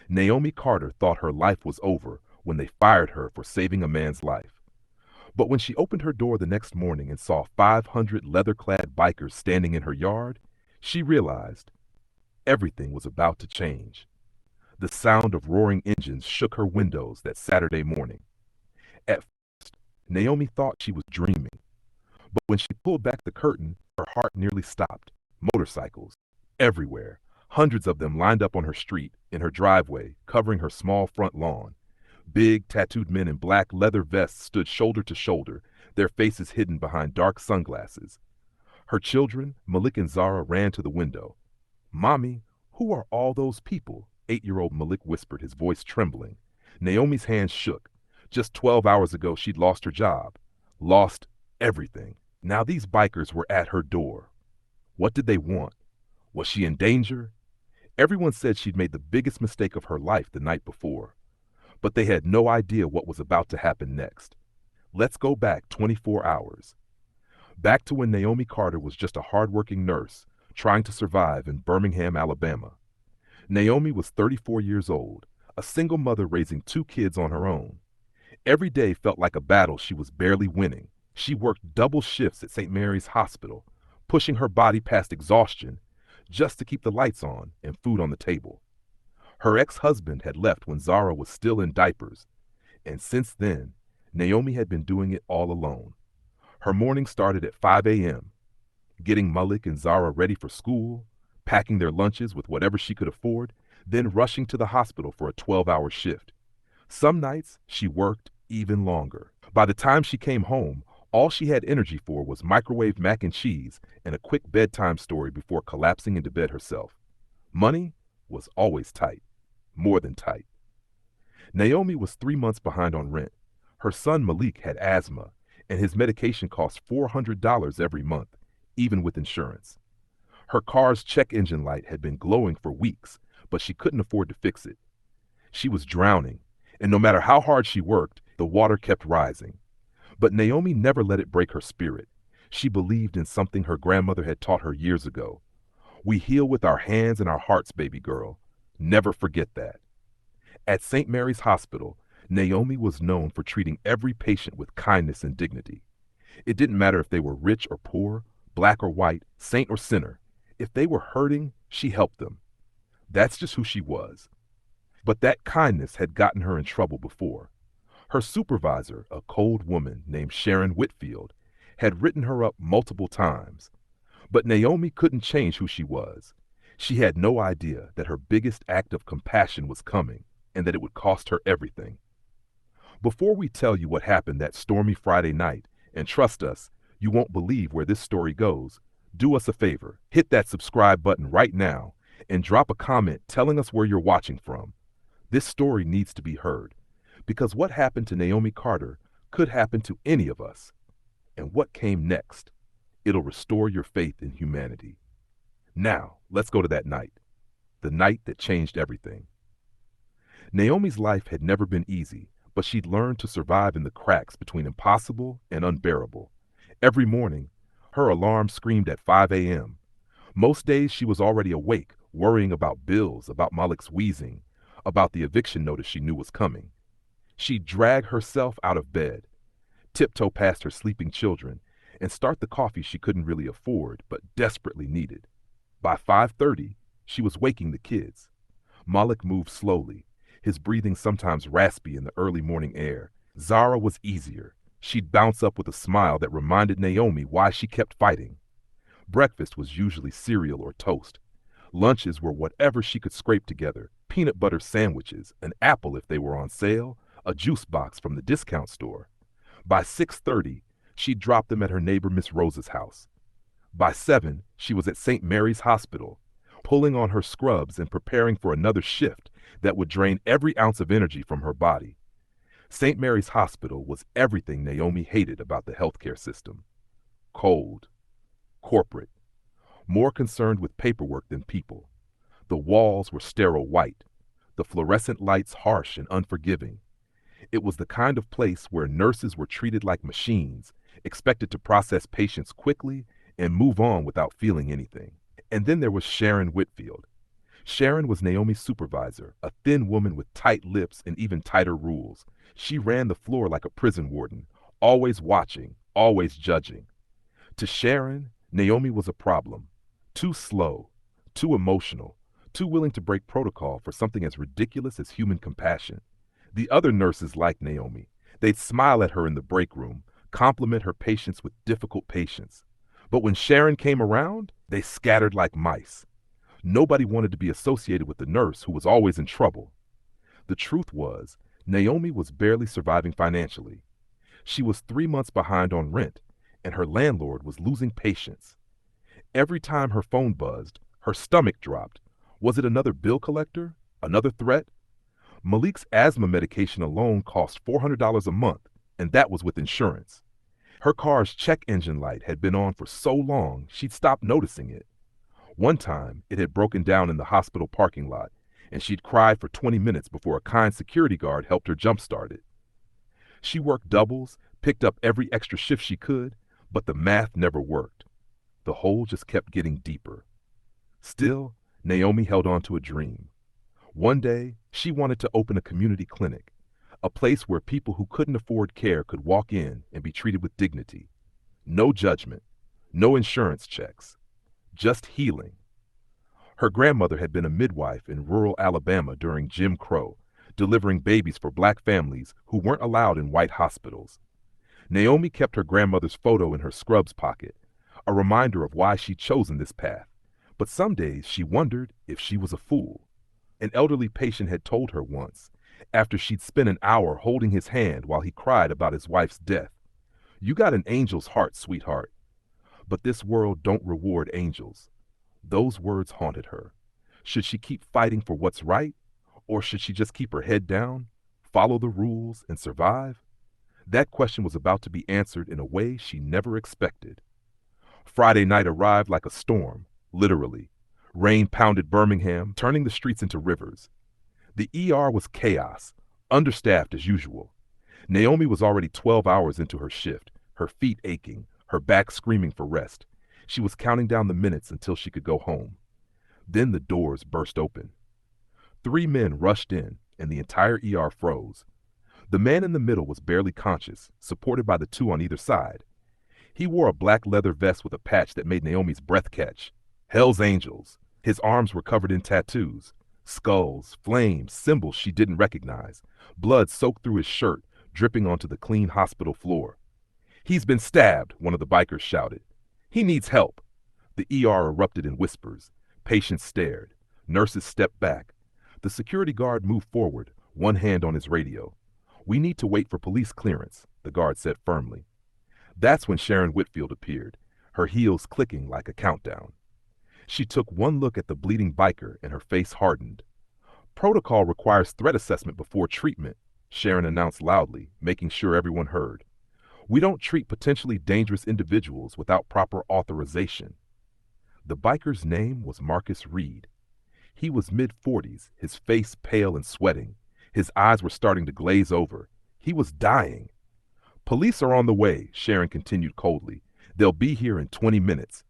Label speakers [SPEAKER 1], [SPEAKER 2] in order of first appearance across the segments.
[SPEAKER 1] Naomi Carter thought her life was over when they fired her for saving a man's life. But when she opened her door the next morning and saw 500 leather-clad bikers standing in her yard, she realized everything was about to change. The sound of roaring engines shook her windows that Saturday morning. At first, Naomi thought she was dreaming, but when she pulled back the curtain, her heart nearly stopped. Motorcycles, everywhere, hundreds of them lined up on her street, in her driveway, covering her small front lawn. Big, tattooed men in black leather vests stood shoulder to shoulder, their faces hidden behind dark sunglasses. Her children, Malik and Zara, ran to the window. "Mommy, who are all those people?" 8-year-old Malik whispered, his voice trembling. Naomi's hands shook. Just 12 hours ago, she'd lost her job. Lost everything. Now these bikers were at her door. What did they want? Was she in danger? Everyone said she'd made the biggest mistake of her life the night before. But they had no idea what was about to happen next. Let's go back 24 hours. Back to when Naomi Carter was just a hardworking nurse trying to survive in Birmingham, Alabama. Naomi was 34 years old, a single mother raising 2 kids on her own. Every day felt like a battle she was barely winning. She worked double shifts at St. Mary's Hospital, pushing her body past exhaustion just to keep the lights on and food on the table. Her ex-husband had left when Zara was still in diapers, and since then, Naomi had been doing it all alone. Her morning started at 5 a.m., getting Malik and Zara ready for school, packing their lunches with whatever she could afford, then rushing to the hospital for a 12-hour shift. Some nights, she worked even longer. By the time she came home, all she had energy for was microwave mac and cheese and a quick bedtime story before collapsing into bed herself. Money was always tight, more than tight. Naomi was 3 months behind on rent. Her son Malik had asthma, and his medication cost $400 every month, even with insurance. Her car's check engine light had been glowing for weeks, but she couldn't afford to fix it. She was drowning, and no matter how hard she worked, the water kept rising. But Naomi never let it break her spirit. She believed in something her grandmother had taught her years ago. "We heal with our hands and our hearts, baby girl. Never forget that." At St. Mary's Hospital, Naomi was known for treating every patient with kindness and dignity. It didn't matter if they were rich or poor, black or white, saint or sinner. If they were hurting, she helped them. That's just who she was. But that kindness had gotten her in trouble before. Her supervisor, a cold woman named Sharon Whitfield, had written her up multiple times. But Naomi couldn't change who she was. She had no idea that her biggest act of compassion was coming and that it would cost her everything. Before we tell you what happened that stormy Friday night, and trust us, you won't believe where this story goes, do us a favor, hit that subscribe button right now and drop a comment telling us where you're watching from. This story needs to be heard, because what happened to Naomi Carter could happen to any of us. And what came next? It'll restore your faith in humanity. Now, let's go to that night, the night that changed everything. Naomi's life had never been easy, but she'd learned to survive in the cracks between impossible and unbearable. Every morning, her alarm screamed at 5 a.m. Most days she was already awake, worrying about bills, about Malik's wheezing, about the eviction notice she knew was coming. She'd drag herself out of bed, tiptoe past her sleeping children, and start the coffee she couldn't really afford but desperately needed. By 5:30, she was waking the kids. Malik moved slowly, his breathing sometimes raspy in the early morning air. Zara was easier. She'd bounce up with a smile that reminded Naomi why she kept fighting. Breakfast was usually cereal or toast. Lunches were whatever she could scrape together: peanut butter sandwiches, an apple if they were on sale, a juice box from the discount store. By 6:30, she'd drop them at her neighbor Miss Rose's house. By 7, she was at St. Mary's Hospital, pulling on her scrubs and preparing for another shift that would drain every ounce of energy from her body. St. Mary's Hospital was everything Naomi hated about the healthcare system. Cold, corporate, more concerned with paperwork than people. The walls were sterile white, the fluorescent lights harsh and unforgiving. It was the kind of place where nurses were treated like machines, expected to process patients quickly and move on without feeling anything. And then there was Sharon Whitfield. Sharon was Naomi's supervisor, a thin woman with tight lips and even tighter rules. She ran the floor like a prison warden, always watching, always judging. To Sharon, Naomi was a problem. Too slow, too emotional, too willing to break protocol for something as ridiculous as human compassion. The other nurses liked Naomi. They'd smile at her in the break room, compliment her patience with difficult patients. But when Sharon came around, they scattered like mice. Nobody wanted to be associated with the nurse who was always in trouble. The truth was, Naomi was barely surviving financially. She was 3 months behind on rent, and her landlord was losing patience. Every time her phone buzzed, her stomach dropped. Was it another bill collector? Another threat? Malik's asthma medication alone cost $400 a month, and that was with insurance. Her car's check engine light had been on for so long she'd stopped noticing it. One time, it had broken down in the hospital parking lot, and she'd cried for 20 minutes before a kind security guard helped her jump-start it. She worked doubles, picked up every extra shift she could, but the math never worked. The hole just kept getting deeper. Still, Naomi held on to a dream. One day, she wanted to open a community clinic, a place where people who couldn't afford care could walk in and be treated with dignity. No judgment, no insurance checks, just healing. Her grandmother had been a midwife in rural Alabama during Jim Crow, delivering babies for black families who weren't allowed in white hospitals. Naomi kept her grandmother's photo in her scrubs pocket, a reminder of why she'd chosen this path. But some days she wondered if she was a fool. An elderly patient had told her once, after she'd spent an hour holding his hand while he cried about his wife's death, "You got an angel's heart, sweetheart. But this world don't reward angels." Those words haunted her. Should she keep fighting for what's right? Or should she just keep her head down, follow the rules, and survive? That question was about to be answered in a way she never expected. Friday night arrived like a storm, literally. Rain pounded Birmingham, turning the streets into rivers. The ER was chaos, understaffed as usual. Naomi was already 12 hours into her shift, her feet aching, her back screaming for rest. She was counting down the minutes until she could go home. Then the doors burst open. 3 men rushed in, and the entire ER froze. The man in the middle was barely conscious, supported by the 2 on either side. He wore a black leather vest with a patch that made Naomi's breath catch. Hell's Angels. His arms were covered in tattoos. Skulls, flames, symbols she didn't recognize. Blood soaked through his shirt, dripping onto the clean hospital floor. "He's been stabbed," one of the bikers shouted. "He needs help." The ER erupted in whispers. Patients stared. Nurses stepped back. The security guard moved forward, one hand on his radio. "We need to wait for police clearance," the guard said firmly. That's when Sharon Whitfield appeared, her heels clicking like a countdown. She took one look at the bleeding biker and her face hardened. "Protocol requires threat assessment before treatment," Sharon announced loudly, making sure everyone heard. "We don't treat potentially dangerous individuals without proper authorization." The biker's name was Marcus Reed. He was mid-40s, his face pale and sweating. His eyes were starting to glaze over. He was dying. "Police are on the way," Sharon continued coldly. "They'll be here in 20 minutes.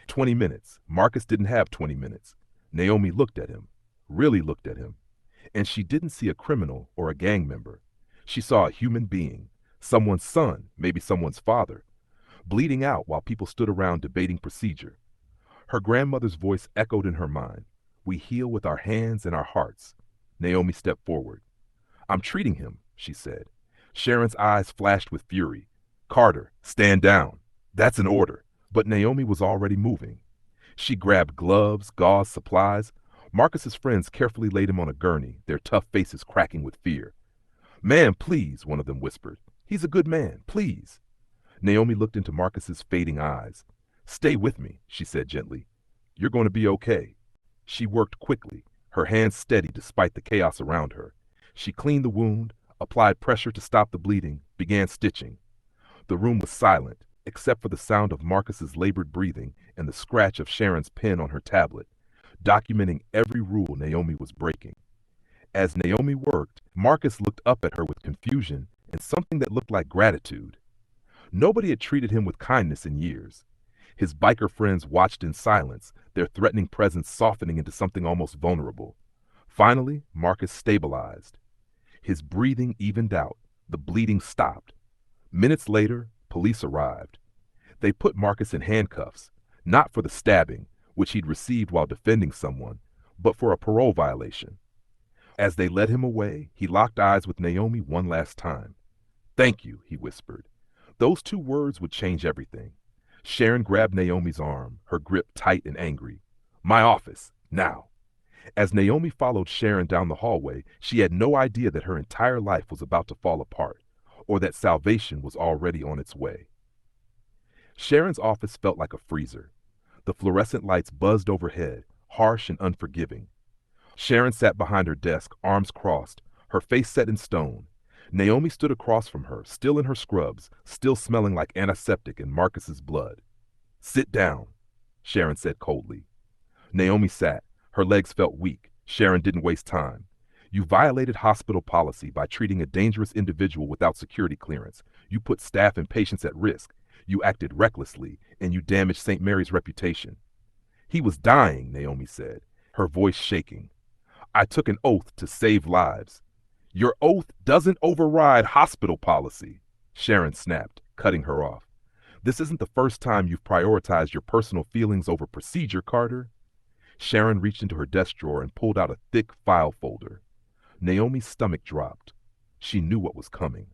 [SPEAKER 1] 20 minutes. Marcus didn't have 20 minutes. Naomi looked at him, really looked at him. And she didn't see a criminal or a gang member. She saw a human being, someone's son, maybe someone's father, bleeding out while people stood around debating procedure. Her grandmother's voice echoed in her mind. "We heal with our hands and our hearts." Naomi stepped forward. "I'm treating him," she said. Sharon's eyes flashed with fury. "Carter, stand down." "That's an order." But Naomi was already moving. She grabbed gloves, gauze, supplies. Marcus's friends carefully laid him on a gurney, their tough faces cracking with fear. "Man, please," one of them whispered. "He's a good man, please." Naomi looked into Marcus's fading eyes. "Stay with me," she said gently. "You're going to be okay." She worked quickly, her hands steady despite the chaos around her. She cleaned the wound, applied pressure to stop the bleeding, began stitching. The room was silent, except for the sound of Marcus's labored breathing and the scratch of Sharon's pen on her tablet, documenting every rule Naomi was breaking. As Naomi worked, Marcus looked up at her with confusion and something that looked like gratitude. Nobody had treated him with kindness in years. His biker friends watched in silence, their threatening presence softening into something almost vulnerable. Finally, Marcus stabilized. His breathing evened out. The bleeding stopped. Minutes later, police arrived. They put Marcus in handcuffs, not for the stabbing, which he'd received while defending someone, but for a parole violation. As they led him away, he locked eyes with Naomi one last time. "Thank you," he whispered. Those two words would change everything. Sharon grabbed Naomi's arm, her grip tight and angry. "My office, now." As Naomi followed Sharon down the hallway, she had no idea that her entire life was about to fall apart, or that salvation was already on its way. Sharon's office felt like a freezer. The fluorescent lights buzzed overhead, harsh and unforgiving. Sharon sat behind her desk, arms crossed, her face set in stone. Naomi stood across from her, still in her scrubs, still smelling like antiseptic and Marcus's blood. "Sit down," Sharon said coldly. Naomi sat. Her legs felt weak. Sharon didn't waste time. "You violated hospital policy by treating a dangerous individual without security clearance. You put staff and patients at risk. You acted recklessly, and you damaged St. Mary's reputation." "He was dying," Naomi said, her voice shaking. "I took an oath to save lives." "Your oath doesn't override hospital policy," Sharon snapped, cutting her off. "This isn't the first time you've prioritized your personal feelings over procedure, Carter." Sharon reached into her desk drawer and pulled out a thick file folder. Naomi's stomach dropped. She knew what was coming.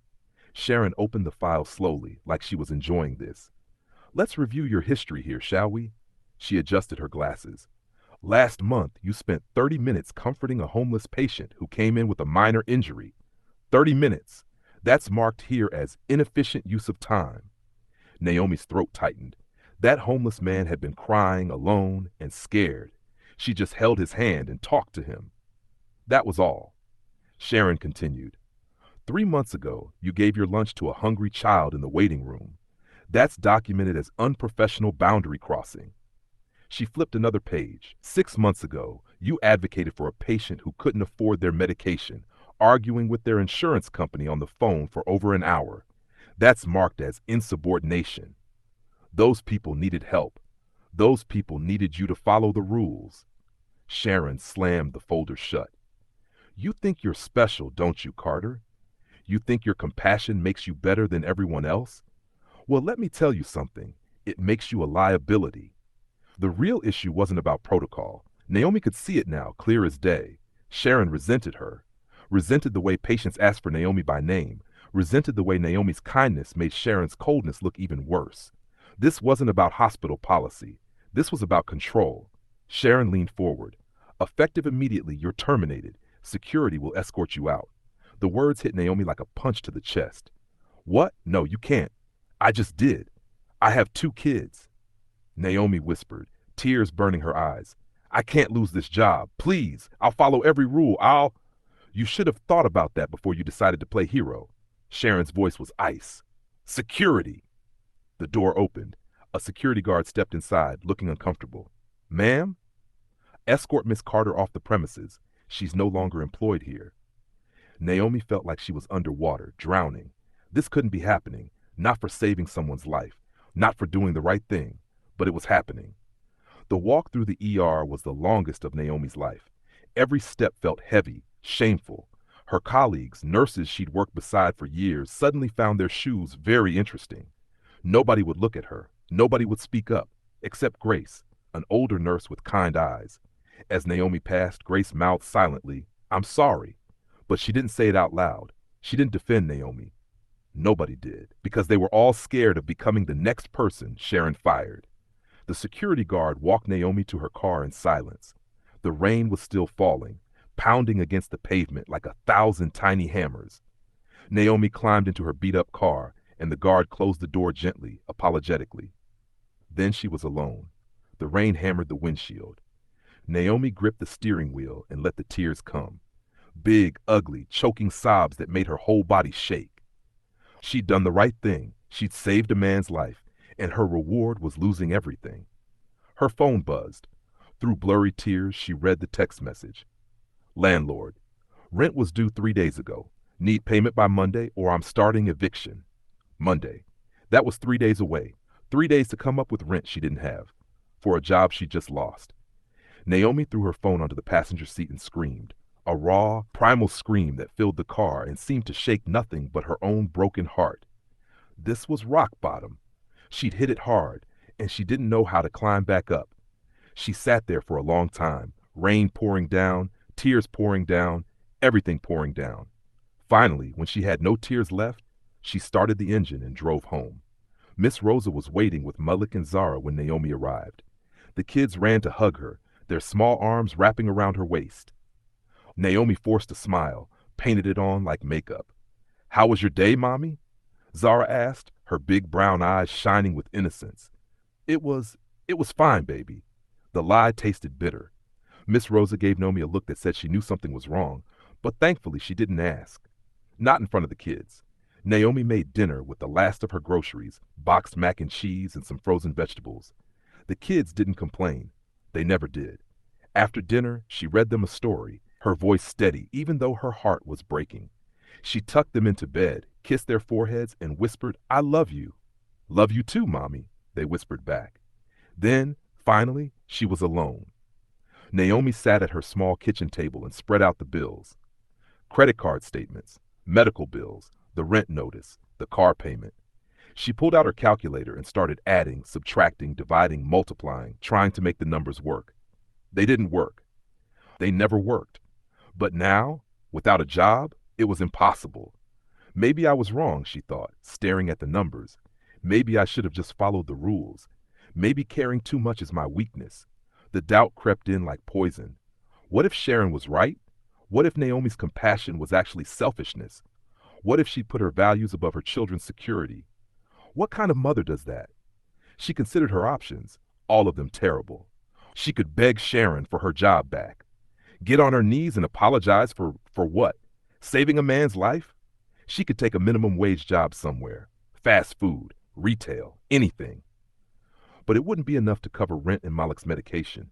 [SPEAKER 1] Sharon opened the file slowly, like she was enjoying this. "Let's review your history here, shall we?" She adjusted her glasses. "Last month, you spent 30 minutes comforting a homeless patient who came in with a minor injury. 30 minutes. That's marked here as inefficient use of time." Naomi's throat tightened. That homeless man had been crying, alone, and scared. She just held his hand and talked to him. That was all. Sharon continued. 3 months ago, you gave your lunch to a hungry child in the waiting room. That's documented as unprofessional boundary crossing. She flipped another page. 6 months ago, you advocated for a patient who couldn't afford their medication, arguing with their insurance company on the phone for over an hour. That's marked as insubordination. Those people needed help. Those people needed you to follow the rules. Sharon slammed the folder shut. "You think you're special, don't you, Carter? You think your compassion makes you better than everyone else? Well, let me tell you something. It makes you a liability." The real issue wasn't about protocol. Naomi could see it now, clear as day. Sharon resented her. Resented the way patients asked for Naomi by name. Resented the way Naomi's kindness made Sharon's coldness look even worse. This wasn't about hospital policy. This was about control. Sharon leaned forward. "Effective immediately, you're terminated. Security will escort you out." The words hit Naomi like a punch to the chest. "What? No, you can't." "I just did. I have 2 kids." Naomi whispered, tears burning her eyes. "I can't lose this job. Please, I'll follow every rule. You should have thought about that before you decided to play hero." Sharon's voice was ice. "Security." The door opened. A security guard stepped inside, looking uncomfortable. "Ma'am?" "Escort Miss Carter off the premises. She's no longer employed here." Naomi felt like she was underwater, drowning. This couldn't be happening, not for saving someone's life, not for doing the right thing, but it was happening. The walk through the ER was the longest of Naomi's life. Every step felt heavy, shameful. Her colleagues, nurses she'd worked beside for years, suddenly found their shoes very interesting. Nobody would look at her. Nobody would speak up, except Grace, an older nurse with kind eyes. As Naomi passed, Grace mouthed silently, "I'm sorry." But she didn't say it out loud. She didn't defend Naomi. Nobody did, because they were all scared of becoming the next person Sharon fired. The security guard walked Naomi to her car in silence. The rain was still falling, pounding against the pavement like 1,000 tiny hammers. Naomi climbed into her beat-up car, and the guard closed the door gently, apologetically. Then she was alone. The rain hammered the windshield. Naomi gripped the steering wheel and let the tears come. Big, ugly, choking sobs that made her whole body shake. She'd done the right thing. She'd saved a man's life, and her reward was losing everything. Her phone buzzed. Through blurry tears, she read the text message. "Landlord, rent was due 3 days ago. Need payment by Monday or I'm starting eviction." Monday. That was 3 days away. 3 days to come up with rent she didn't have, for a job she just lost. Naomi threw her phone onto the passenger seat and screamed, a raw, primal scream that filled the car and seemed to shake nothing but her own broken heart. This was rock bottom. She'd hit it hard, and she didn't know how to climb back up. She sat there for a long time, rain pouring down, tears pouring down, everything pouring down. Finally, when she had no tears left, she started the engine and drove home. Miss Rosa was waiting with Malik and Zara when Naomi arrived. The kids ran to hug her, their small arms wrapping around her waist. Naomi forced a smile, painted it on like makeup. "How was your day, Mommy?" Zara asked, her big brown eyes shining with innocence. It was fine, baby." The lie tasted bitter. Miss Rosa gave Naomi a look that said she knew something was wrong, but thankfully she didn't ask. Not in front of the kids. Naomi made dinner with the last of her groceries, boxed mac and cheese and some frozen vegetables. The kids didn't complain. They never did. After dinner, she read them a story, her voice steady even though her heart was breaking. She tucked them into bed, kissed their foreheads, and whispered, "I love you." "Love you too, Mommy," they whispered back. Then, finally, she was alone. Naomi sat at her small kitchen table and spread out the bills. Credit card statements, medical bills, the rent notice, the car payment. She pulled out her calculator and started adding, subtracting, dividing, multiplying, trying to make the numbers work. They didn't work. They never worked. But now, without a job, it was impossible. Maybe I was wrong, she thought, staring at the numbers. Maybe I should have just followed the rules. Maybe caring too much is my weakness. The doubt crept in like poison. What if Sharon was right? What if Naomi's compassion was actually selfishness? What if she put her values above her children's security? What kind of mother does that? She considered her options, all of them terrible. She could beg Sharon for her job back. Get on her knees and apologize for what? Saving a man's life? She could take a minimum wage job somewhere. Fast food, retail, anything. But it wouldn't be enough to cover rent and Malik's medication.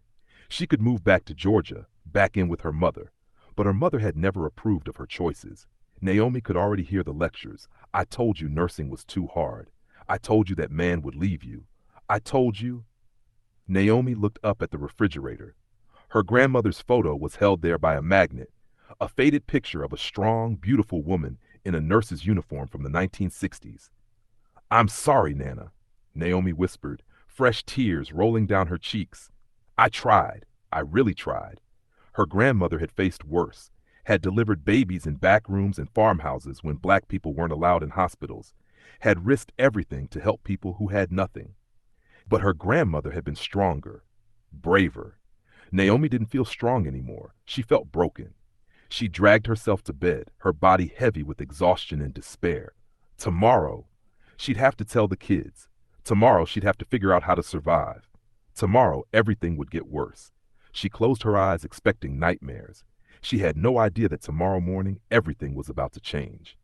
[SPEAKER 1] She could move back to Georgia, back in with her mother. But her mother had never approved of her choices. Naomi could already hear the lectures. "I told you nursing was too hard. I told you that man would leave you. I told you." Naomi looked up at the refrigerator. Her grandmother's photo was held there by a magnet, a faded picture of a strong, beautiful woman in a nurse's uniform from the 1960s. "I'm sorry, Nana," Naomi whispered, fresh tears rolling down her cheeks. "I tried. I really tried." Her grandmother had faced worse, had delivered babies in back rooms and farmhouses when black people weren't allowed in hospitals, had risked everything to help people who had nothing. But her grandmother had been stronger, braver. Naomi didn't feel strong anymore. She felt broken. She dragged herself to bed, her body heavy with exhaustion and despair. Tomorrow, she'd have to tell the kids. Tomorrow, she'd have to figure out how to survive. Tomorrow, everything would get worse. She closed her eyes, expecting nightmares. She had no idea that tomorrow morning, everything was about to change.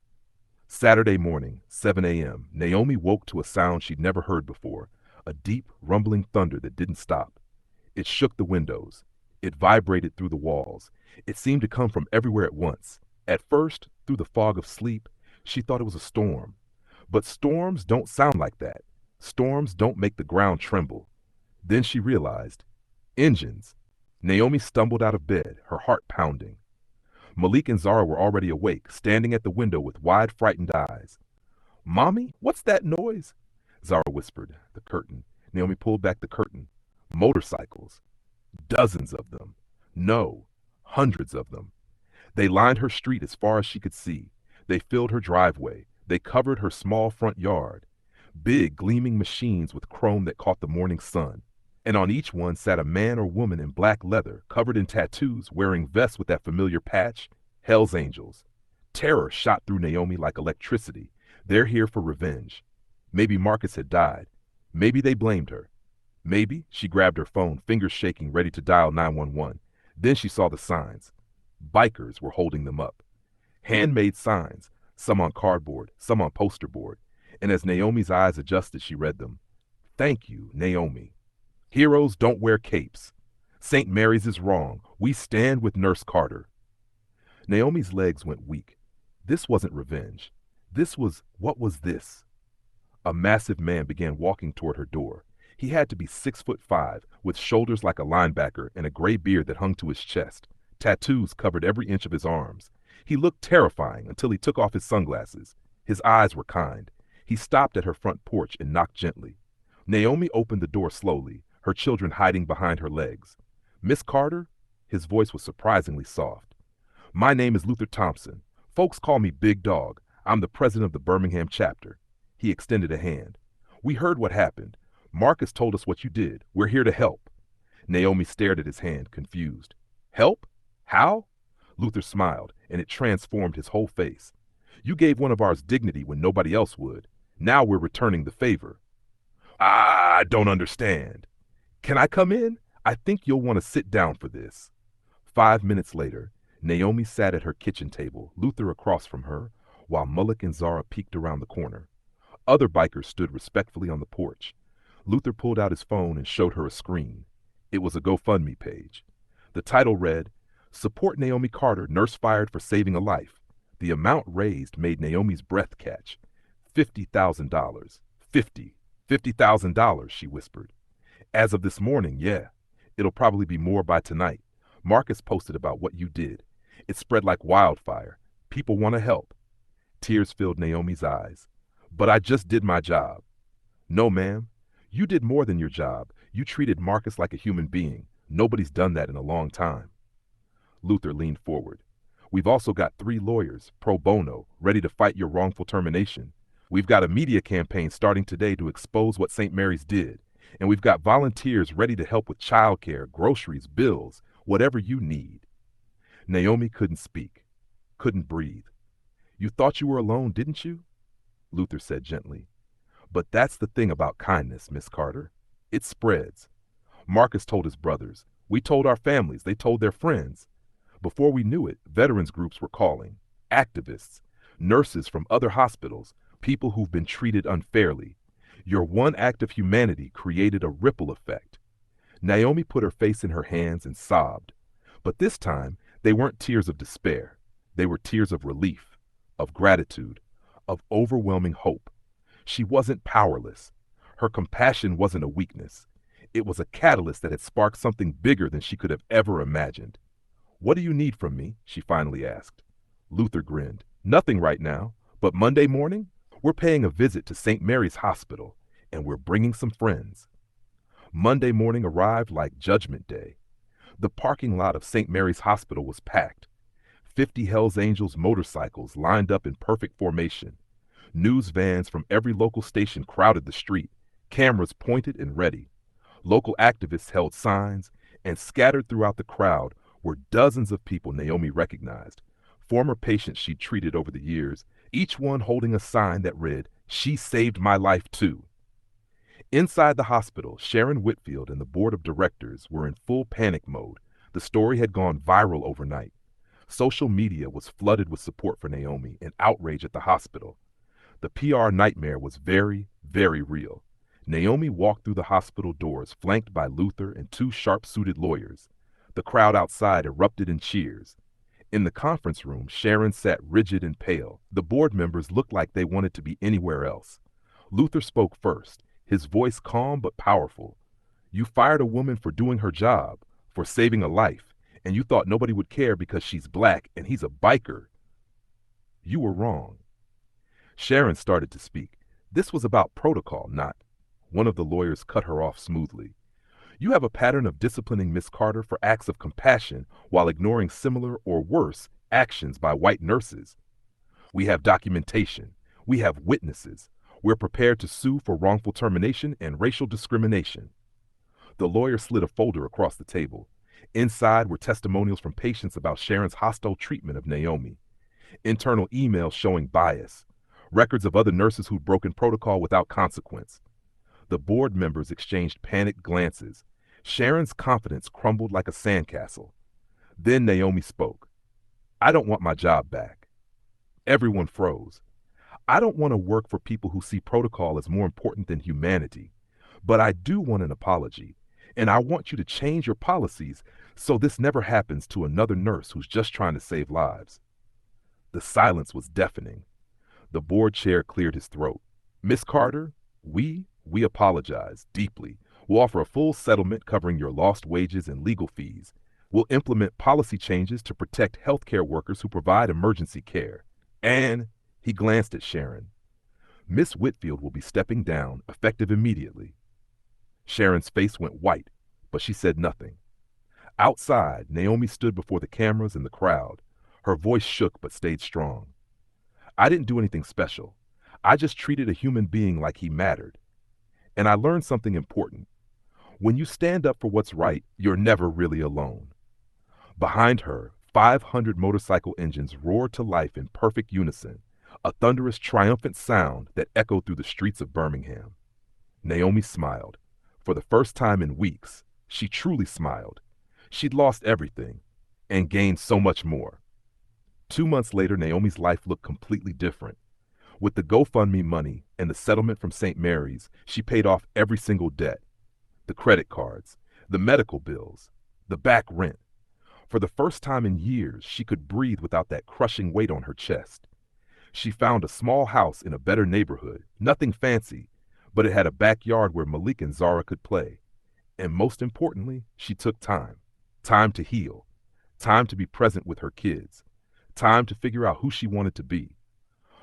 [SPEAKER 1] Saturday morning, 7 a.m., Naomi woke to a sound she'd never heard before, a deep, rumbling thunder that didn't stop. It shook the windows. It vibrated through the walls. It seemed to come from everywhere at once. At first, through the fog of sleep, she thought it was a storm. But storms don't sound like that. Storms don't make the ground tremble. Then she realized, engines. Naomi stumbled out of bed, her heart pounding. Malik and Zara were already awake, standing at the window with wide, frightened eyes. "Mommy, what's that noise?" Zara whispered. "The curtain." Naomi pulled back the curtain. Motorcycles. Dozens of them. No, hundreds of them. They lined her street as far as she could see. They filled her driveway. They covered her small front yard. Big, gleaming machines with chrome that caught the morning sun. And on each one sat a man or woman in black leather, covered in tattoos, wearing vests with that familiar patch, Hell's Angels. Terror shot through Naomi like electricity. They're here for revenge. Maybe Marcus had died. Maybe they blamed her. Maybe she grabbed her phone, fingers shaking, ready to dial 911. Then she saw the signs. Bikers were holding them up. Handmade signs, some on cardboard, some on poster board. And as Naomi's eyes adjusted, she read them. "Thank you, Naomi. Heroes don't wear capes. St. Mary's is wrong. We stand with Nurse Carter." Naomi's legs went weak. This wasn't revenge. What was this? A massive man began walking toward her door. He had to be 6'5", with shoulders like a linebacker and a gray beard that hung to his chest. Tattoos covered every inch of his arms. He looked terrifying until he took off his sunglasses. His eyes were kind. He stopped at her front porch and knocked gently. Naomi opened the door slowly, her children hiding behind her legs. "Miss Carter?" His voice was surprisingly soft. "My name is Luther Thompson. Folks call me Big Dog. I'm the president of the Birmingham chapter." He extended a hand. "We heard what happened. Marcus told us what you did. We're here to help." Naomi stared at his hand, confused. "Help? How?" Luther smiled, and it transformed his whole face. "You gave one of ours dignity when nobody else would. Now we're returning the favor." "I don't understand." "Can I come in? I think you'll want to sit down for this." 5 minutes later, Naomi sat at her kitchen table, Luther across from her, while Mullick and Zara peeked around the corner. Other bikers stood respectfully on the porch. Luther pulled out his phone and showed her a screen. It was a GoFundMe page. The title read, "Support Naomi Carter, nurse fired for saving a life." The amount raised made Naomi's breath catch. $50,000. $50,000, she whispered. "As of this morning, yeah. It'll probably be more by tonight. Marcus posted about what you did. It spread like wildfire. People want to help." Tears filled Naomi's eyes. "But I just did my job." "No, ma'am. You did more than your job. You treated Marcus like a human being. Nobody's done that in a long time." Luther leaned forward. "We've also got 3 lawyers, pro bono, ready to fight your wrongful termination. We've got a media campaign starting today to expose what St. Mary's did. And we've got volunteers ready to help with childcare, groceries, bills, whatever you need." Naomi couldn't speak, couldn't breathe. "You thought you were alone, didn't you?" Luther said gently. "But that's the thing about kindness, Miss Carter. It spreads. Marcus told his brothers. We told our families. They told their friends. Before we knew it, veterans groups were calling. Activists, nurses from other hospitals, people who've been treated unfairly. Your one act of humanity created a ripple effect." Naomi put her face in her hands and sobbed. But this time, they weren't tears of despair. They were tears of relief, of gratitude, of overwhelming hope. She wasn't powerless. Her compassion wasn't a weakness. It was a catalyst that had sparked something bigger than she could have ever imagined. "What do you need from me?" she finally asked. Luther grinned. "Nothing right now, but Monday morning, we're paying a visit to St. Mary's Hospital, and we're bringing some friends." Monday morning arrived like Judgment Day. The parking lot of St. Mary's Hospital was packed. 50 Hells Angels motorcycles lined up in perfect formation. News vans from every local station crowded the street, cameras pointed and ready. Local activists held signs, and scattered throughout the crowd were dozens of people Naomi recognized, former patients she'd treated over the years, each one holding a sign that read, "She saved my life too." Inside the hospital, Sharon Whitfield and the board of directors were in full panic mode. The story had gone viral overnight. Social media was flooded with support for Naomi and outrage at the hospital. The PR nightmare was very, very real. Naomi walked through the hospital doors flanked by Luther and 2 sharp-suited lawyers. The crowd outside erupted in cheers. In the conference room, Sharon sat rigid and pale. The board members looked like they wanted to be anywhere else. Luther spoke first, his voice calm but powerful. "You fired a woman for doing her job, for saving a life, and you thought nobody would care because she's black and he's a biker. You were wrong." Sharon started to speak. "This was about protocol, not—" One of the lawyers cut her off smoothly. "You have a pattern of disciplining Miss Carter for acts of compassion while ignoring similar or worse actions by white nurses. We have documentation. We have witnesses. We're prepared to sue for wrongful termination and racial discrimination." The lawyer slid a folder across the table. Inside were testimonials from patients about Sharon's hostile treatment of Naomi, internal emails showing bias, records of other nurses who'd broken protocol without consequence. The board members exchanged panicked glances. Sharon's confidence crumbled like a sandcastle. Then Naomi spoke. "I don't want my job back." Everyone froze. "I don't want to work for people who see protocol as more important than humanity. But I do want an apology, and I want you to change your policies so this never happens to another nurse who's just trying to save lives." The silence was deafening. The board chair cleared his throat. "Miss Carter, We apologize deeply. We'll offer a full settlement covering your lost wages and legal fees. We'll implement policy changes to protect healthcare workers who provide emergency care. And he glanced at Sharon. Miss Whitfield will be stepping down, effective immediately. Sharon's face went white, but she said nothing. Outside, Naomi stood before the cameras and the crowd. Her voice shook but stayed strong. I didn't do anything special. I just treated a human being like he mattered. And I learned something important. When you stand up for what's right, you're never really alone. Behind her, 500 motorcycle engines roared to life in perfect unison, a thunderous, triumphant sound that echoed through the streets of Birmingham. Naomi smiled. For the first time in weeks, she truly smiled. She'd lost everything and gained so much more. 2 months later, Naomi's life looked completely different. With the GoFundMe money and the settlement from St. Mary's, she paid off every single debt. The credit cards, the medical bills, the back rent. For the first time in years, she could breathe without that crushing weight on her chest. She found a small house in a better neighborhood, nothing fancy, but it had a backyard where Malik and Zara could play. And most importantly, she took time. Time to heal. Time to be present with her kids. Time to figure out who she wanted to be.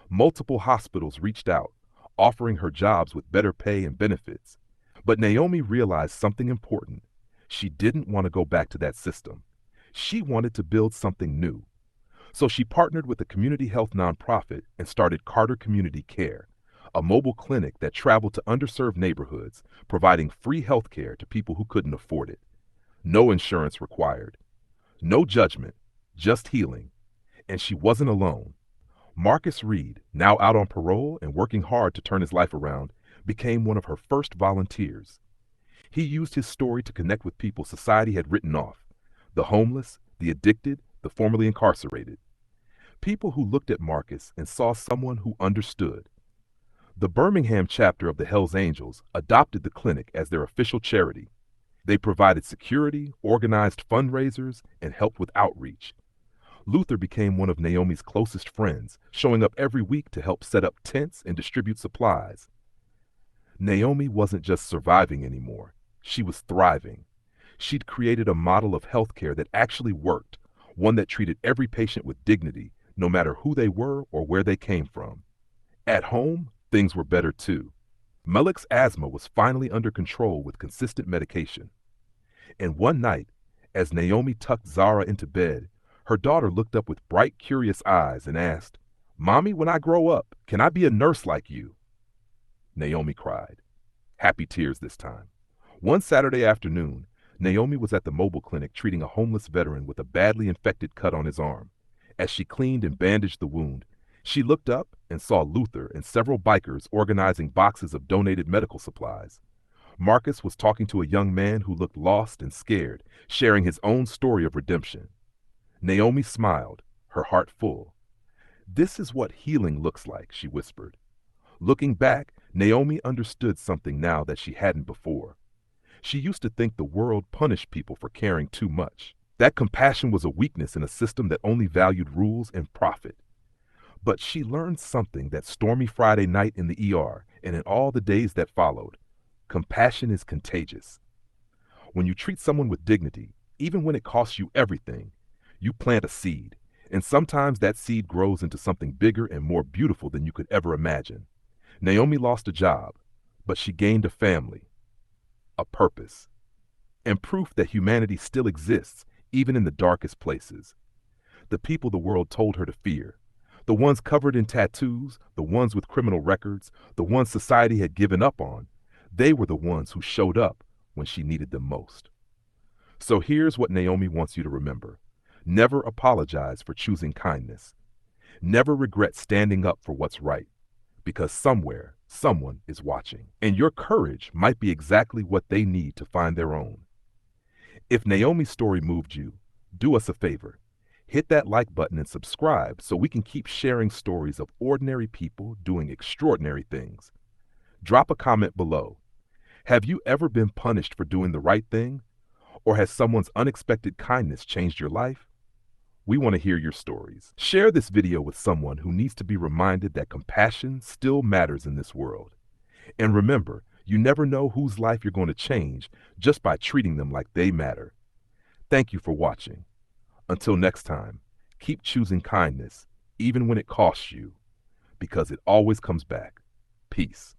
[SPEAKER 1] Multiple hospitals reached out, offering her jobs with better pay and benefits. But Naomi realized something important. She didn't want to go back to that system. She wanted to build something new. So she partnered with a community health nonprofit and started Carter Community Care, a mobile clinic that traveled to underserved neighborhoods, providing free health care to people who couldn't afford it. No insurance required. No judgment, just healing. And she wasn't alone. Marcus Reed, now out on parole and working hard to turn his life around, became one of her first volunteers. He used his story to connect with people society had written off: the homeless, the addicted, the formerly incarcerated. People who looked at Marcus and saw someone who understood. The Birmingham chapter of the Hells Angels adopted the clinic as their official charity. They provided security, organized fundraisers, and helped with outreach. Luther became one of Naomi's closest friends, showing up every week to help set up tents and distribute supplies. Naomi wasn't just surviving anymore. She was thriving. She'd created a model of healthcare that actually worked, one that treated every patient with dignity, no matter who they were or where they came from. At home, things were better too. Malik's asthma was finally under control with consistent medication. And one night, as Naomi tucked Zara into bed, her daughter looked up with bright, curious eyes and asked, "Mommy, when I grow up, can I be a nurse like you?" Naomi cried. Happy tears this time. One Saturday afternoon, Naomi was at the mobile clinic treating a homeless veteran with a badly infected cut on his arm. As she cleaned and bandaged the wound, she looked up and saw Luther and several bikers organizing boxes of donated medical supplies. Marcus was talking to a young man who looked lost and scared, sharing his own story of redemption. Naomi smiled, her heart full. "This is what healing looks like," she whispered. Looking back, Naomi understood something now that she hadn't before. She used to think the world punished people for caring too much. That compassion was a weakness in a system that only valued rules and profit. But she learned something that stormy Friday night in the ER and in all the days that followed. Compassion is contagious. When you treat someone with dignity, even when it costs you everything, you plant a seed, and sometimes that seed grows into something bigger and more beautiful than you could ever imagine. Naomi lost a job, but she gained a family, a purpose, and proof that humanity still exists, even in the darkest places. The people the world told her to fear, the ones covered in tattoos, the ones with criminal records, the ones society had given up on, they were the ones who showed up when she needed them most. So here's what Naomi wants you to remember. Never apologize for choosing kindness. Never regret standing up for what's right, because somewhere, someone is watching, and your courage might be exactly what they need to find their own. If Naomi's story moved you, do us a favor. Hit that like button and subscribe so we can keep sharing stories of ordinary people doing extraordinary things. Drop a comment below. Have you ever been punished for doing the right thing? Or has someone's unexpected kindness changed your life? We want to hear your stories. Share this video with someone who needs to be reminded that compassion still matters in this world. And remember, you never know whose life you're going to change just by treating them like they matter. Thank you for watching. Until next time, keep choosing kindness, even when it costs you, because it always comes back. Peace.